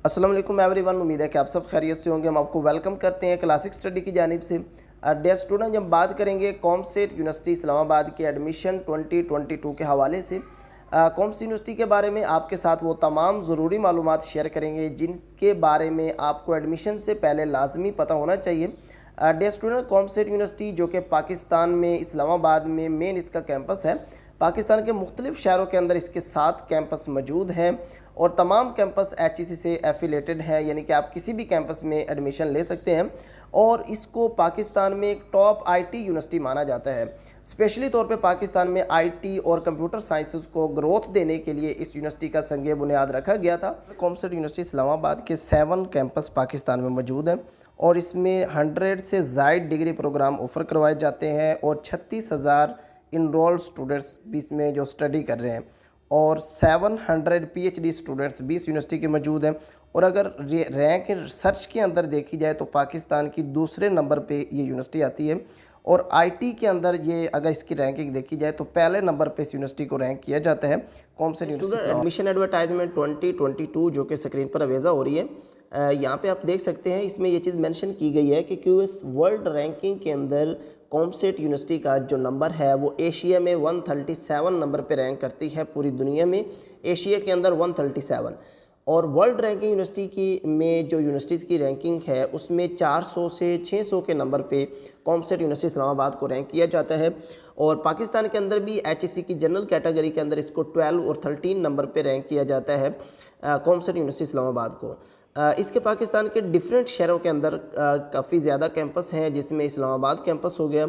अस्सलाम वालेकुम एवरीवन। उम्मीद है कि आप सब खैरियत से होंगे। हम आपको वेलकम करते हैं क्लासिक स्टडी की जानिब से। डियर स्टूडेंट, जब बात करेंगे कॉमसेट यूनिवर्सिटी इस्लामाबाद के एडमिशन 2022 के हवाले से कॉमसेट यूनिवर्सिटी के बारे में आपके साथ वो तमाम ज़रूरी मालूमात शेयर करेंगे जिनके बारे में आपको एडमिशन से पहले लाजमी पता होना चाहिए। डियर स्टूडेंट, कॉमसेट यूनिवर्सिटी जो कि पाकिस्तान में इस्लामाबाद में मेन इसका कैंपस है। पाकिस्तान के मुख्तलिफ शहरों के अंदर इसके 7 कैंपस मौजूद हैं और तमाम कैंपस HEC से एफिलेटेड है, यानी कि आप किसी भी कैंपस में एडमिशन ले सकते हैं। और इसको पाकिस्तान में एक टॉप IT यूनिवर्सिटी माना जाता है। स्पेशली तौर पे पाकिस्तान में IT और कंप्यूटर साइंसेस को ग्रोथ देने के लिए इस यूनिवर्सिटी का संग बुनियाद रखा गया था। कॉमसेट यूनिवर्सिटी इस्लामाबाद के 7 कैंपस पाकिस्तान में मौजूद हैं और इसमें 100 से ज़ायद डिग्री प्रोग्राम ऑफ़र करवाए जाते हैं और 36,000 इनरोल्ड स्टूडेंट्स भी इसमें जो स्टडी कर रहे हैं और 700 PhD स्टूडेंट्स भी इस यूनिवर्सिटी के मौजूद हैं। और अगर रैंक सर्च के अंदर देखी जाए तो पाकिस्तान की दूसरे नंबर पे ये यूनिवर्सिटी आती है और IT के अंदर ये अगर इसकी रैंकिंग देखी जाए तो पहले नंबर पे इस यूनिवर्सिटी को रैंक किया जाता है। कॉमसेट यूनिवर्सिटी एडमिशन एडवर्टाइजमेंट 2022 जो कि स्क्रीन पर अवेजा हो रही है, यहाँ पे आप देख सकते हैं। इसमें ये चीज़ मेंशन की गई है कि QS वर्ल्ड रैंकिंग के अंदर कॉमसेट यूनिवर्सिटी का जो नंबर है वो एशिया में 137 नंबर पे रैंक करती है। पूरी दुनिया में एशिया के अंदर 137 और वर्ल्ड रैंकिंग यूनिवर्सिटी की में जो यूनिवर्सिटीज़ की रैंकिंग है उसमें 400 से 600 के नंबर पे कॉमसेट यूनिवर्सिटी इस्लामाबाद को रैंक किया जाता है। और पाकिस्तान के अंदर भी HEC की जनरल कैटेगरी के अंदर इसको 12 और 13 नंबर पे रैंक किया जाता है कॉमसेट यूनिवर्सिटी इस्लामाबाद को। इसके पाकिस्तान के डिफरेंट शहरों के अंदर काफ़ी ज़्यादा कैंपस हैं, जिसमें इस्लामाबाद कैंपस हो गया,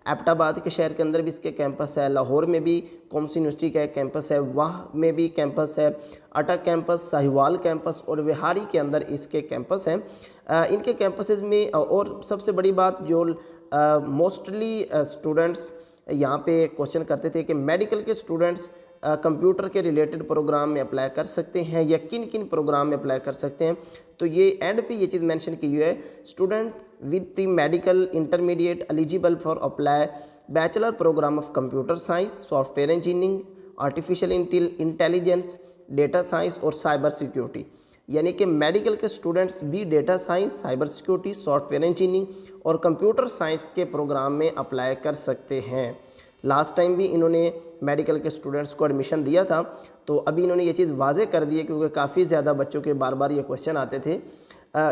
एबटाबाद के शहर के अंदर भी इसके कैंपस है, लाहौर में भी कॉमसेट यूनिवर्सिटी का एक कैंपस है, वाह में भी कैंपस है, अटक कैंपस, साहिवाल कैंपस और विहारी के अंदर इसके कैंपस हैं। इनके कैंपसेस में और सबसे बड़ी बात जो मोस्टली स्टूडेंट्स यहाँ पे क्वेश्चन करते थे कि मेडिकल के स्टूडेंट्स कंप्यूटर के रिलेटेड प्रोग्राम में अप्लाई कर सकते हैं या किन किन प्रोग्राम में अप्लाई कर सकते हैं, तो ये एंड पे ये चीज़ मेंशन की हुई है, student with pre medical intermediate eligible for apply bachelor program of computer science, software engineering, artificial intelligence, data science और साइबर सिक्योरिटी। यानी कि मेडिकल के स्टूडेंट्स भी data science, cyber security, software engineering और कंप्यूटर साइंस के program में apply कर सकते हैं। लास्ट टाइम भी इन्होंने मेडिकल के स्टूडेंट्स को एडमिशन दिया था, तो अभी इन्होंने ये चीज़ वाजे कर दी है क्योंकि काफ़ी ज़्यादा बच्चों के बार बार ये क्वेश्चन आते थे।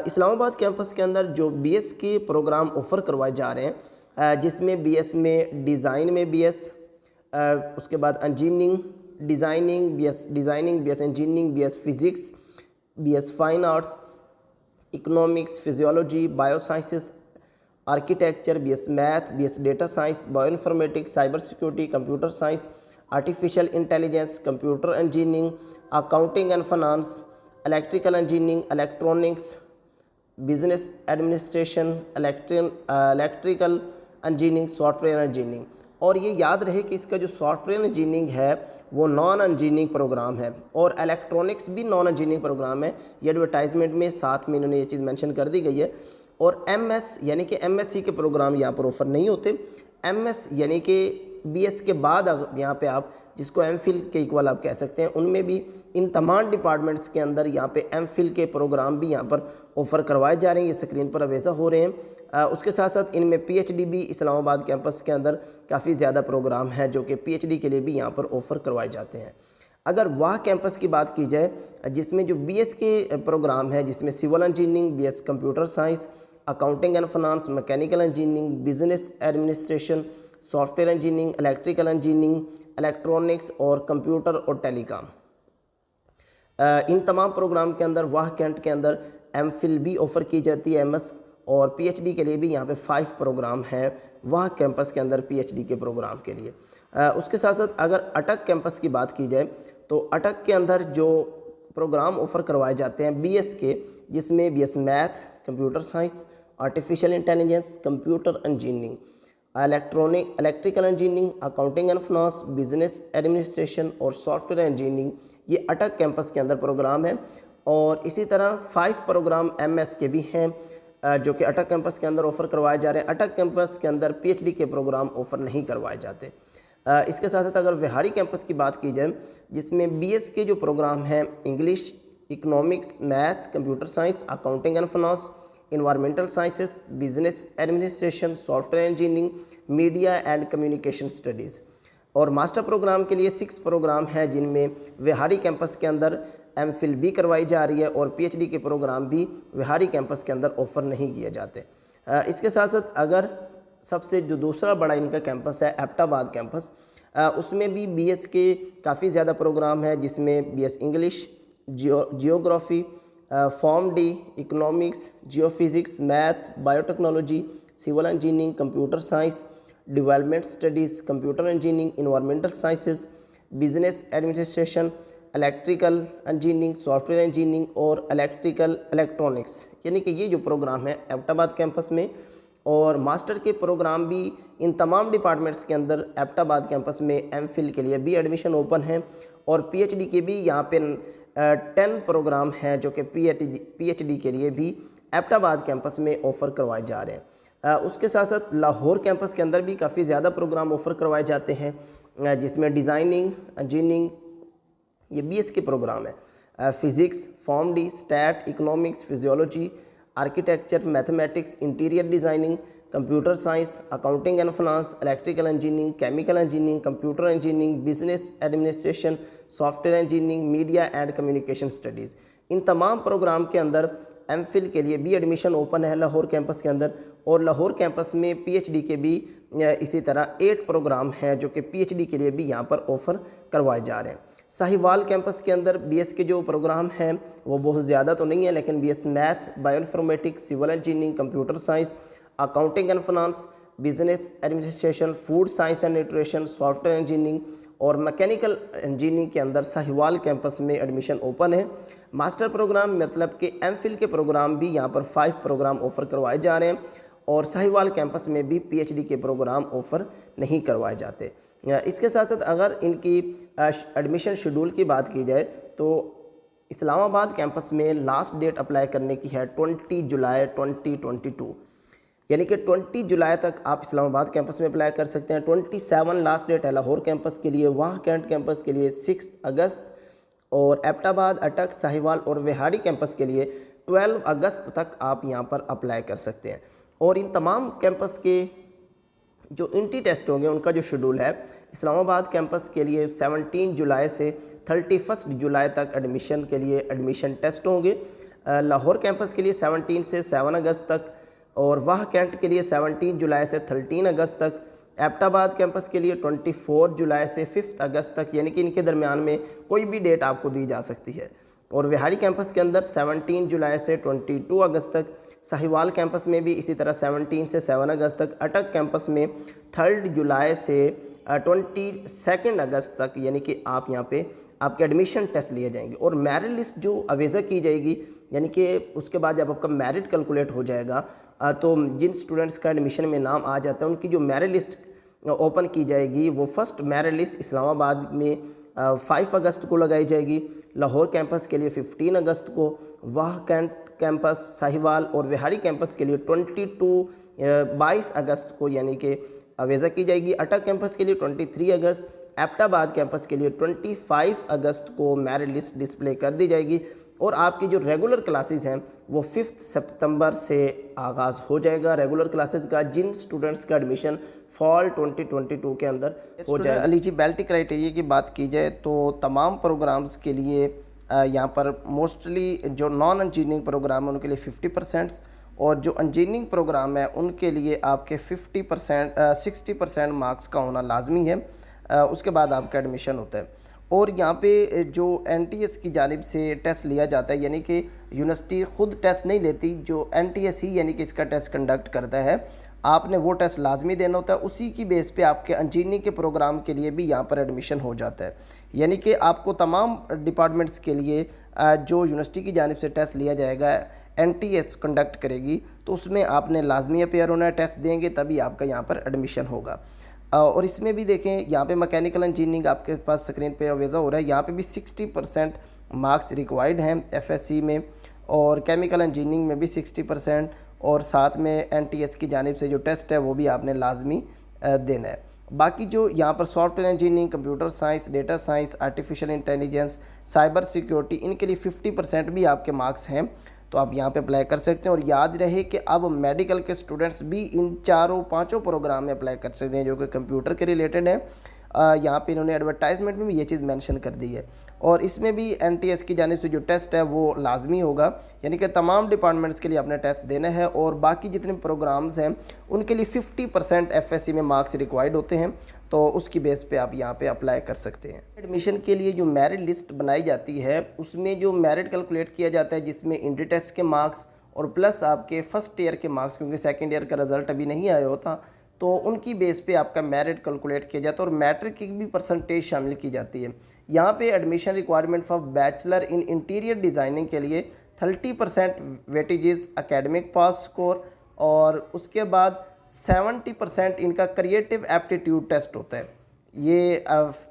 इस्लामाबाद कैंपस के अंदर जो BS के प्रोग्राम ऑफ़र करवाए जा रहे हैं, जिसमें BS में डिज़ाइन में BS, उसके बाद engineering designing BS engineering, BS physics, BS fine arts, economics, physiology, biosciences, architecture, BS math, BS data science, bioinformatics, cyber security, computer science, artificial intelligence, computer engineering, accounting and finance, electrical engineering, electronics, business administration, electrical engineering, software engineering. और ये याद रहे कि इसका जो software engineering है वो non engineering programme है और इलेक्ट्रॉनिक्स भी नॉन इंजीनियरिंग प्रोग्राम है। ये एडवर्टाइजमेंट में साथ में इन्होंने ये चीज़ मेंशन कर दी गई है। और MS यानी कि MSc के प्रोग्राम यहाँ पर ऑफ़र नहीं होते। MS यानी कि BS के बाद अगर यहाँ पे आप जिसको MPhil के इक्वल आप कह सकते हैं, उनमें भी इन तमाम डिपार्टमेंट्स के अंदर यहाँ पे MPhil के प्रोग्राम भी यहाँ पर ऑफ़र करवाए जा रहे हैं। ये स्क्रीन पर अवेजा हो रहे हैं। उसके साथ साथ इनमें PhD भी इस्लामाबाद कैंपस के अंदर काफ़ी ज़्यादा प्रोग्राम है जो कि PhD के लिए भी यहाँ पर ऑफ़र करवाए जाते हैं। अगर वह कैंपस की बात की जाए जिसमें जो BS के प्रोग्राम है, जिसमें civil engineering, BS computer science, accounting and finance, mechanical engineering, business administration, software engineering, electrical engineering, electronics और कंप्यूटर और टेलीकॉम, इन तमाम प्रोग्राम के अंदर वाह कैंट के अंदर MPhil भी ऑफ़र की जाती है। MS और PhD के लिए भी यहाँ पे 5 प्रोग्राम हैं वाह कैंपस के अंदर PhD के प्रोग्राम के लिए। उसके साथ साथ अगर अटक कैंपस की बात की जाए तो अटक के अंदर जो प्रोग्राम ऑफ़र करवाए जाते हैं BS के, जिसमें BS math, computer science, artificial intelligence, computer engineering, electrical engineering, accounting and finance, business administration और सॉफ्टवेयर इंजीनियरिंग, ये अटक कैंपस के अंदर प्रोग्राम है। और इसी तरह 5 प्रोग्राम MS के भी हैं जो कि अटक कैंपस के अंदर ऑफ़र करवाए जा रहे हैं। अटक कैंपस के अंदर PhD के प्रोग्राम ऑफ़र नहीं करवाए जाते। इसके साथ साथ अगर विहारी कैंपस की बात की जाए जिसमें BS के जो प्रोग्राम हैं English, economics, math, computer science, accounting and finance, environmental sciences, business administration, software engineering, media and communication studies. और मास्टर प्रोग्राम के लिए 6 प्रोग्राम हैं जिनमें विहारी कैंपस के अंदर एमफिल भी करवाई जा रही है और पीएचडी के प्रोग्राम भी विहारी कैंपस के अंदर ऑफ़र नहीं किए जाते। इसके साथ साथ अगर सबसे जो दूसरा बड़ा इनका कैंपस है एबटाबाद कैंपस, उसमें भी बीएस के काफ़ी ज़्यादा प्रोग्राम है, जिसमें BS English, geography, pharm D, economics, geophysics, math, biotechnology, civil engineering, computer science, development studies, computer engineering, environmental sciences, business administration, electrical engineering, software engineering और इलेक्ट्रिकल इलेक्ट्रॉनिक्स, यानी कि ये जो प्रोग्राम है एबटाबाद कैंपस में। और मास्टर के प्रोग्राम भी इन तमाम डिपार्टमेंट्स के अंदर एबटाबाद कैंपस में एमफिल के लिए भी एडमिशन ओपन है और पीएचडी के भी यहाँ पे 10 प्रोग्राम हैं जो कि पीएचडी के लिए भी एबटाबाद कैंपस में ऑफ़र करवाए जा रहे हैं। उसके साथ साथ लाहौर कैंपस के अंदर भी काफ़ी ज़्यादा प्रोग्राम ऑफ़र करवाए जाते हैं, जिसमें डिज़ाइनिंग, इंजीनियरिंग, ये बीएस के प्रोग्राम है, physics, pharm D, stat, economics, physiology, architecture, mathematics, interior designing, computer science, accounting and finance, electrical engineering, chemical engineering, computer engineering, business administration, software engineering, media and communication studies. इन तमाम programme के अंदर MPhil के लिए भी admission open है Lahore campus के अंदर। और लाहौर कैंपस में पीएचडी के भी इसी तरह 8 प्रोग्राम हैं जो कि पीएचडी के लिए भी यहाँ पर ऑफ़र करवाए जा रहे हैं। साहिवाल कैंपस के अंदर बीएस के जो प्रोग्राम हैं वो बहुत ज़्यादा तो नहीं है, लेकिन BS math, bioinformatics, civil engineering, computer science, accounting and finance, business administration, food science and nutrition, software engineering और मैकेनिकल इंजीनियरिंग के अंदर साहिवाल कैंपस में एडमिशन ओपन है। मास्टर प्रोग्राम मतलब कि एमफिल के प्रोग्राम भी यहाँ पर 5 प्रोग्राम ऑफ़र करवाए जा रहे हैं और साहिवाल कैंपस में भी पीएचडी के प्रोग्राम ऑफ़र नहीं करवाए जाते। इसके साथ साथ अगर इनकी एडमिशन शेड्यूल की बात की जाए तो इस्लामाबाद कैंपस में लास्ट डेट अप्लाई करने की है 20 जुलाई 2022, यानी कि 20 जुलाई तक आप इस्लामाबाद कैंपस में अप्लाई कर सकते हैं। 27 लास्ट डेट है लाहौर कैंपस के लिए, वहाँ कैंट कैंपस के लिए 6 अगस्त और एबटाबाद, अटक, साहिवाल और विहारी कैंपस के लिए 12 अगस्त तक आप यहाँ पर अप्लाई कर सकते हैं। और इन तमाम कैंपस के जो इंट्री टेस्ट होंगे उनका जो शेड्यूल है, इस्लामाबाद कैंपस के लिए 17 जुलाई से 31 जुलाई तक एडमिशन के लिए एडमिशन टेस्ट होंगे। लाहौर कैंपस के लिए 17 से 7 अगस्त तक और वाह कैंट के लिए 17 जुलाई से 13 अगस्त तक। एबटाबाद कैंपस के लिए 24 जुलाई से 5 अगस्त तक, यानी कि इनके दरमियान में कोई भी डेट आपको दी जा सकती है। और विहारी कैंपस के अंदर 17 जुलाई से 22 अगस्त तक। साहिवाल कैंपस में भी इसी तरह 17 से 7 अगस्त तक। अटक कैंपस में 3 जुलाई से 22 अगस्त तक, यानी कि आप यहाँ पे आपके एडमिशन टेस्ट लिए जाएंगे और मेरिट लिस्ट जो अवेज़ा की जाएगी, यानी कि उसके बाद जब आपका मेरिट कैलकुलेट हो जाएगा तो जिन स्टूडेंट्स का एडमिशन में नाम आ जाता है उनकी जो मेरिट लिस्ट ओपन की जाएगी वो फर्स्ट मेरिट लिस्ट इस्लामाबाद में 5 अगस्त को लगाई जाएगी, लाहौर कैंपस के लिए 15 अगस्त को, वाह कैंपस, साहिवाल और विहारी कैंपस के लिए 22 अगस्त को यानी कि अवेज़ा की जाएगी। अटक कैंपस के लिए 23 अगस्त, एबटाबाद कैंपस के लिए 25 अगस्त को मेरिट लिस्ट डिस्प्ले कर दी जाएगी और आपकी जो रेगुलर क्लासेस हैं वो 5 सितंबर से आगाज़ हो जाएगा रेगुलर क्लासेस का, जिन स्टूडेंट्स का एडमिशन फॉल 2022 के अंदर हो जाएगा। एलिजिबिलिटी क्राइटेरिया की बात की जाए तो तमाम प्रोग्राम्स के लिए यहाँ पर मोस्टली जो नॉन इंजीनियरिंग प्रोग्राम है उनके लिए 50% और जो इंजीनियरिंग प्रोग्राम है उनके लिए आपके 60% मार्क्स का होना लाजमी है, उसके बाद आपका एडमिशन होता है। और यहाँ पे जो एनटीएस की जानिब से टेस्ट लिया जाता है, यानी कि यूनिवर्सिटी ख़ुद टेस्ट नहीं लेती, जो एनटीएस ही यानी कि इसका टेस्ट कंडक्ट करता है, आपने वो टेस्ट लाजमी देना होता है। उसी की बेस पे आपके इंजीनियरिंग के प्रोग्राम के लिए भी यहाँ पर एडमिशन हो जाता है, यानी कि आपको तमाम डिपार्टमेंट्स के लिए जो यूनिवर्सिटी की जानिब से टेस्ट लिया जाएगा एनटीएस कंडक्ट करेगी, तो उसमें आपने लाजमी अपेयर होना है, टेस्ट देंगे तभी आपका यहाँ पर एडमिशन होगा। और इसमें भी देखें यहाँ पे मैकेनिकल इंजीनियरिंग आपके पास स्क्रीन पे अवेज़ा हो रहा है, यहाँ पे भी 60% मार्क्स रिक्वायर्ड हैं एफएससी में और केमिकल इंजीनियरिंग में भी 60% और साथ में एनटीएस की जानिब से जो टेस्ट है वो भी आपने लाजमी देना है। बाकी जो यहाँ पर software engineering, computer science, data science, artificial intelligence, cyber security, इनके लिए 50% भी आपके मार्क्स हैं, तो आप यहाँ पे अप्लाई कर सकते हैं। और याद रहे कि अब मेडिकल के स्टूडेंट्स भी इन चारों पांचों प्रोग्राम में अप्लाई कर सकते हैं जो कि कंप्यूटर के रिलेटेड है। यहाँ पे इन्होंने एडवर्टाइजमेंट में भी ये चीज़ मेंशन कर दी है। और इसमें भी एनटीएस की जानिब से जो टेस्ट है वो लाजमी होगा, यानी कि तमाम डिपार्टमेंट्स के लिए आपने टेस्ट देना है। और बाकी जितने प्रोग्राम्स हैं उनके लिए 50% एफएससी में मार्क्स रिक्वायर्ड होते हैं, तो उसकी बेस पे आप यहाँ पे अप्लाई कर सकते हैं। एडमिशन के लिए जो मेरिट लिस्ट बनाई जाती है उसमें जो मेरिट कैलकुलेट किया जाता है, जिसमें इंट्री टेस्ट के मार्क्स और प्लस आपके फर्स्ट ईयर के मार्क्स, क्योंकि सेकेंड ईयर का रिजल्ट अभी नहीं आया होता, तो उनकी बेस पे आपका मेरिट कैलकुलेट किया जाता है। और मैट्रिक की भी परसेंटेज शामिल की जाती है। यहाँ पे admission requirement for bachelor in interior designing के लिए 30% weightage is academic pass score, और उसके बाद 70% इनका क्रिएटिव एप्टीट्यूड टेस्ट होता है, ये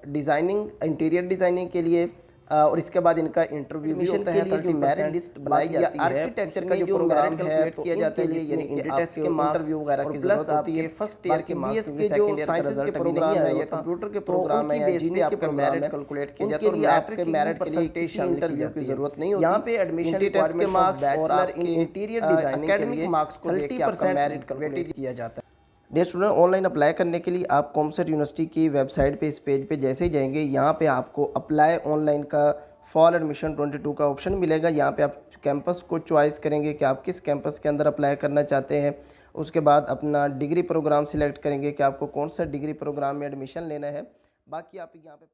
डिज़ाइनिंग, इंटीरियर डिज़ाइनिंग के लिए। और इसके बाद इनका इंटरव्यू भी होता है। जो मेरिट लिस्ट बनाई जाती है, आर्किटेक्चर का जो प्रोग्राम है किया जाता है, यानी इंट्री टेस्ट के मार्क्स वगैरह की प्लस आपके फर्स्ट ईयर के मार्क्स के जो साइंसेस के प्रोग्राम है या कंप्यूटर के प्रोग्राम है, बेस पे आपका मेरिट कैलकुलेट किया जाता है। और आपके मेरिट के लिए किसी इंटरव्यू की जरूरत नहीं होती। यहाँ पे एडमिशन टेस्ट के मार्क्स और आपके इंटीरियर डिजाइनिंग एकेडमिक मार्क्स को देख के आपका मेरिट कैलकुलेट किया जाता है। डियर स्टूडेंट, ऑनलाइन अप्लाई करने के लिए आप कॉमसेट यूनिवर्सिटी की वेबसाइट पे, इस पेज पे जैसे ही जाएंगे, यहाँ पे आपको अप्लाई ऑनलाइन का फॉल एडमिशन 22 का ऑप्शन मिलेगा। यहाँ पे आप कैंपस को चॉइस करेंगे कि आप किस कैंपस के अंदर अप्लाई करना चाहते हैं। उसके बाद अपना डिग्री प्रोग्राम सिलेक्ट करेंगे कि आपको कौन सा डिग्री प्रोग्राम में एडमिशन लेना है। बाकी आप यहाँ पे